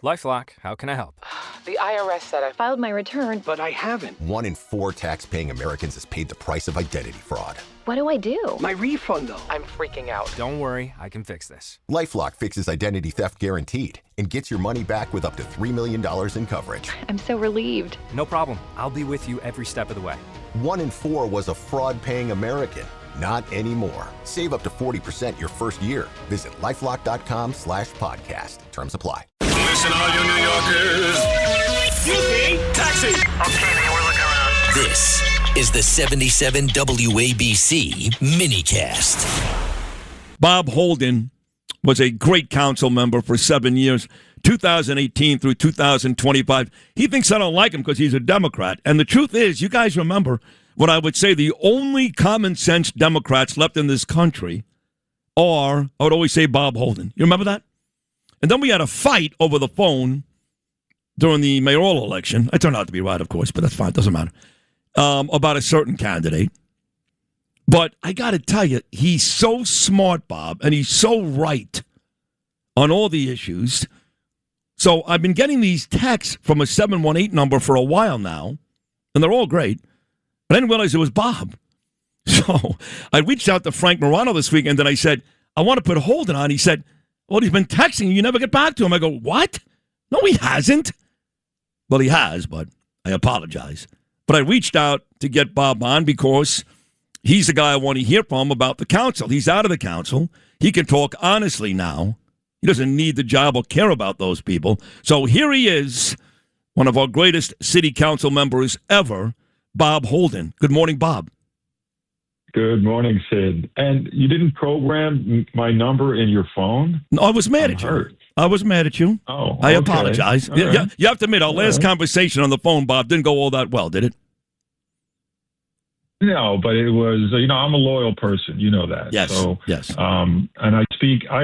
LifeLock, how can I help? The IRS said I filed my return, but I haven't. 1 in 4 tax-paying Americans has paid the price of identity fraud. What do I do? My refund, though. I'm freaking out. Don't worry, I can fix this. LifeLock fixes identity theft guaranteed and gets your money back with up to $3 million in coverage. I'm so relieved. No problem. I'll be with you every step of the way. 1 in 4 was a fraud-paying American. Not anymore. Save up to 40% your first year. Visit LifeLock.com/podcast. Terms apply. Listen, all you New Yorkers. Excuse me, taxi. Okay, we're looking around. This is the 77 WABC minicast. Bob Holden was a great council member for 7 years, 2018 through 2025. He thinks I don't like him because he's a Democrat. And the truth is, you guys remember what I would say the only common sense Democrats left in this country are, I would always say, Bob Holden. You remember that? And then we had a fight over the phone during the mayoral election. It turned out to be right, of course, but that's fine. It doesn't matter. About a certain candidate. But I got to tell you, he's so smart, Bob, and he's so right on all the issues. So I've been getting these texts from a 718 number for a while now, and they're all great. But I didn't realize it was Bob. So I reached out to Frank Morano this weekend, and I said, I want to put Holden on. He said, well, he's been texting you. You never get back to him. I go, what? No, he hasn't. Well, he has, but I apologize. But I reached out to get Bob on because he's the guy I want to hear from about the council. He's out of the council. He can talk honestly now. He doesn't need the job or care about those people. So here he is, one of our greatest city council members ever, Bob Holden. Good morning, Bob. Good morning, Sid. And you didn't program my number in your phone? No, I was mad at you. I was mad at you. Oh, I okay. apologize. Right. Yeah, you have to admit, our last conversation on the phone, Bob, didn't go all that well, did it? No, but it was, I'm a loyal person. You know that. Yes, so, yes. And I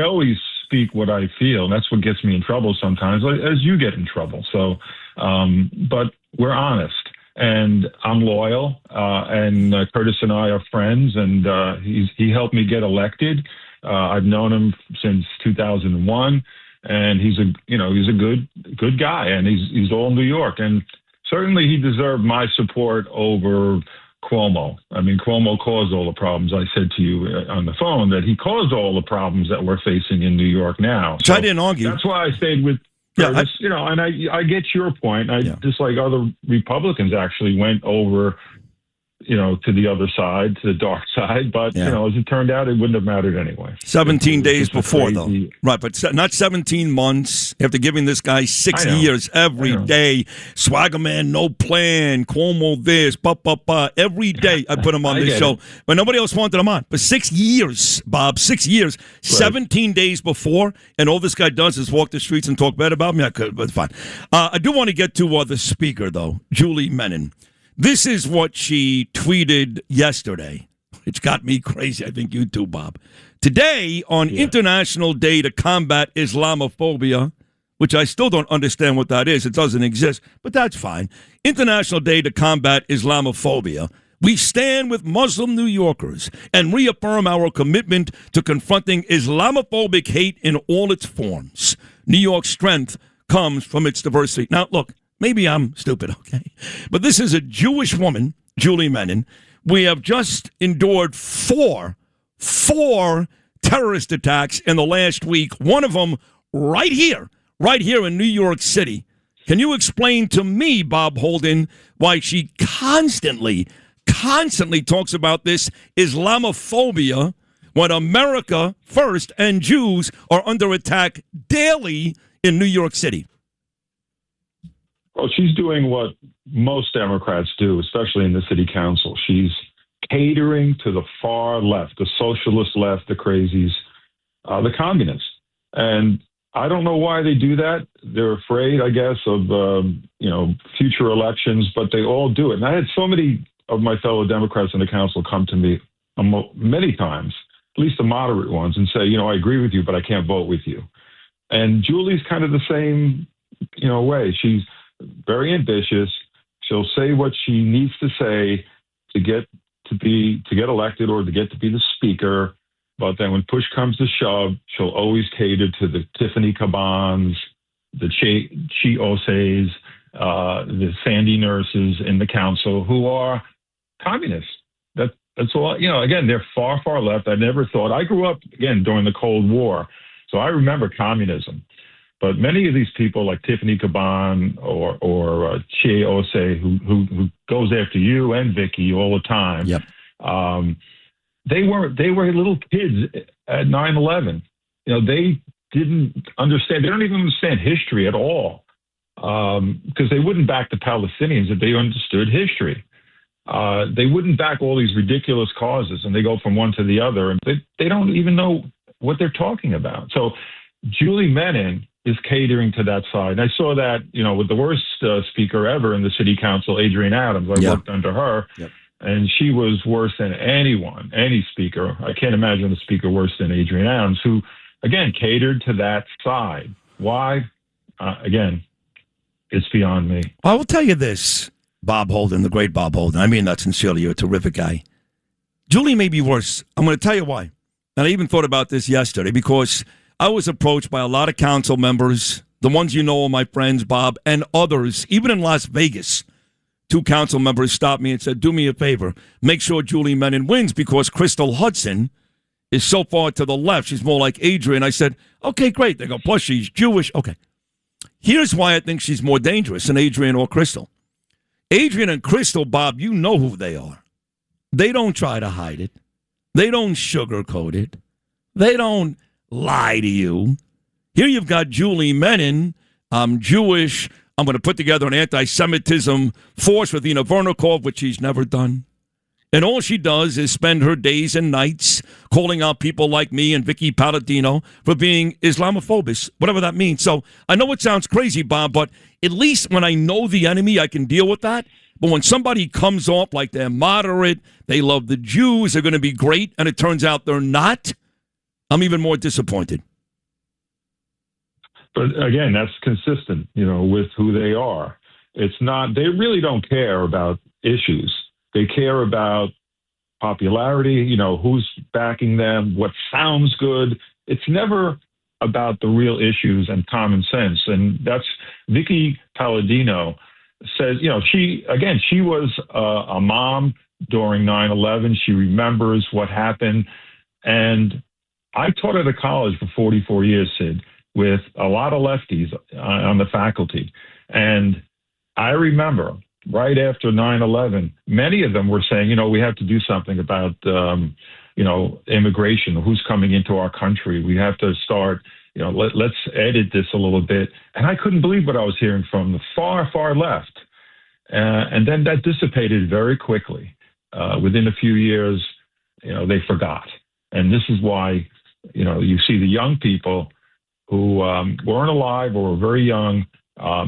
always speak what I feel. And that's what gets me in trouble sometimes, as you get in trouble. So, but we're honest. And I'm loyal, and Curtis and I are friends, and he helped me get elected. I've known him since 2001, and he's a good guy, and he's all New York, and certainly he deserved my support over Cuomo. I mean, Cuomo caused all the problems. I said to you on the phone that he caused all the problems that we're facing in New York now. So I didn't argue. That's why I stayed with. Curtis, and I get your point. Just like other Republicans actually went over, to the other side, to the dark side. But, as it turned out, it wouldn't have mattered anyway. 17 days before, though. Right, but not 17 months. After giving this guy 6 years every day. Swagger man, no plan. Cuomo this, every day I put him on this show. But nobody else wanted him on. But 6 years, Bob, 6 years. Right. 17 days before, and all this guy does is walk the streets and talk bad about me. I could, but fine. I do want to get to the speaker, though, Julie Menin. This is what she tweeted yesterday, which got me crazy. I think you too, Bob. Today, on International Day to Combat Islamophobia, which I still don't understand what that is. It doesn't exist, but that's fine. International Day to Combat Islamophobia. We stand with Muslim New Yorkers and reaffirm our commitment to confronting Islamophobic hate in all its forms. New York's strength comes from its diversity. Now, look. Maybe I'm stupid, okay? But this is a Jewish woman, Julie Menin. We have just endured four terrorist attacks in the last week, one of them right here in New York City. Can you explain to me, Bob Holden, why she constantly talks about this Islamophobia when America first and Jews are under attack daily in New York City? Well, she's doing what most Democrats do, especially in the city council. She's catering to the far left, the socialist left, the crazies, the communists. And I don't know why they do that. They're afraid, I guess, of, future elections, but they all do it. And I had so many of my fellow Democrats in the council come to me many times, at least the moderate ones, and say, I agree with you, but I can't vote with you. And Julie's kind of the same, way. She's very ambitious. She'll say what she needs to say to get elected or to get to be the speaker. But then when push comes to shove, she'll always cater to the Tiffany Cabans, the Chioses, the Sandy nurses in the council who are communists. That's all. Again, they're far, far left. I never thought. I grew up, again, during the Cold War, so I remember communism. But many of these people, like Tiffany Caban or Chiose, who goes after you and Vicki all the time, yep. They were little kids at 9/11. They didn't understand. They don't even understand history at all, because they wouldn't back the Palestinians if they understood history. They wouldn't back all these ridiculous causes, and they go from one to the other, and they don't even know what they're talking about. So Julie Menin is catering to that side. And I saw that, with the worst speaker ever in the city council, Adrienne Adams. I worked under her, and she was worse than any speaker. I can't imagine a speaker worse than Adrienne Adams, who, again, catered to that side. Why? Again, it's beyond me. I will tell you this, Bob Holden, the great Bob Holden. I mean that sincerely. You're a terrific guy. Julie may be worse. I'm going to tell you why. And I even thought about this yesterday, because I was approached by a lot of council members, the ones you know are my friends, Bob, and others, even in Las Vegas. 2 council members stopped me and said, do me a favor, make sure Julie Menin wins, because Crystal Hudson is so far to the left. She's more like Adrienne. I said, okay, great. They go, plus she's Jewish. Okay. Here's why I think she's more dangerous than Adrienne or Crystal. Adrienne and Crystal, Bob, you know who they are. They don't try to hide it. They don't sugarcoat it. They don't lie to you. Here you've got Julie Menin. I'm Jewish. I'm going to put together an anti-Semitism force with Ina Vernikov, which she's never done. And all she does is spend her days and nights calling out people like me and Vicki Paladino for being Islamophobic, whatever that means. So I know it sounds crazy, Bob, but at least when I know the enemy, I can deal with that. But when somebody comes off like they're moderate, they love the Jews, they're going to be great, and it turns out they're not, I'm even more disappointed. But again, that's consistent, with who they are. It's not, they really don't care about issues. They care about popularity, who's backing them, what sounds good. It's never about the real issues and common sense. And that's Vicki Paladino says, she was a mom during 9/11. She remembers what happened. And I taught at a college for 44 years, Sid, with a lot of lefties on the faculty. And I remember right after 9/11, many of them were saying, we have to do something about, immigration, who's coming into our country. We have to start, let's edit this a little bit. And I couldn't believe what I was hearing from the far, far left. And then that dissipated very quickly. Within a few years, they forgot. And this is why, you see the young people who weren't alive or were very young.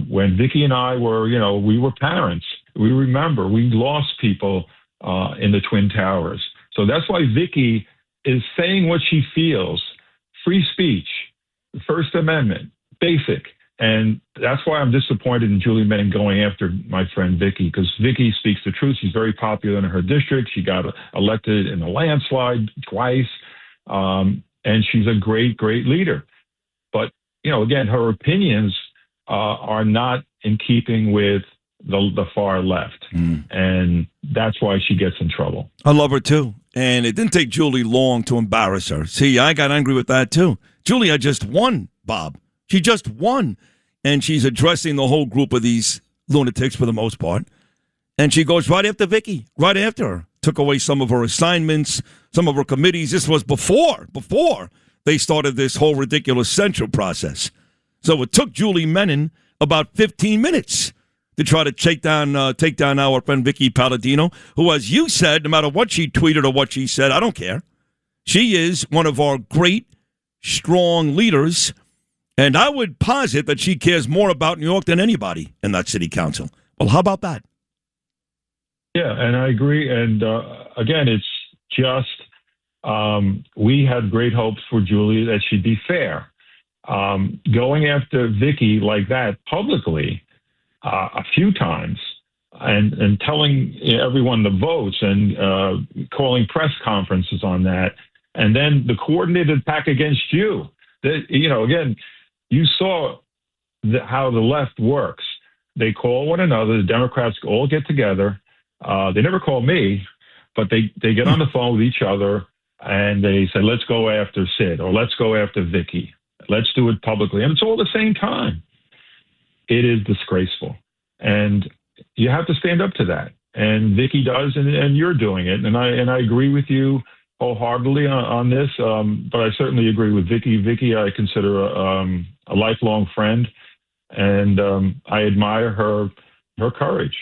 When Vicki and I were, we were parents. We remember we lost people in the Twin Towers. So that's why Vicki is saying what she feels. Free speech, First Amendment, basic. And that's why I'm disappointed in Julie Menin going after my friend Vicki, because Vicki speaks the truth. She's very popular in her district. She got elected in a landslide twice. And she's a great, great leader. But, again, her opinions are not in keeping with the far left. And that's why she gets in trouble. I love her, too. And it didn't take Julie long to embarrass her. See, I got angry with that, too. Julia just won, Bob. She just won. And she's addressing the whole group of these lunatics for the most part. And she goes right after Vicki, right after her. Took away some of her assignments, some of her committees. This was before they started this whole ridiculous censure process. So it took Julie Menin about 15 minutes to try to take down our friend Vicki Paladino, who, as you said, no matter what she tweeted or what she said, I don't care. She is one of our great, strong leaders, and I would posit that she cares more about New York than anybody in that city council. Well, how about that? Yeah, and I agree. And again, it's just we had great hopes for Julie that she'd be fair. Going after Vicki like that publicly a few times and telling everyone the votes and calling press conferences on that, and then the coordinated attack against you. That, again, you saw how the left works. They call one another. The Democrats all get together. They never call me, but they get on the phone with each other and they say, let's go after Sid or let's go after Vicki. Let's do it publicly. And it's all at the same time. It is disgraceful. And you have to stand up to that. And Vicki does, and you're doing it. And I agree with you wholeheartedly on this. But I certainly agree with Vicki. Vicki, I consider a lifelong friend, and I admire her courage.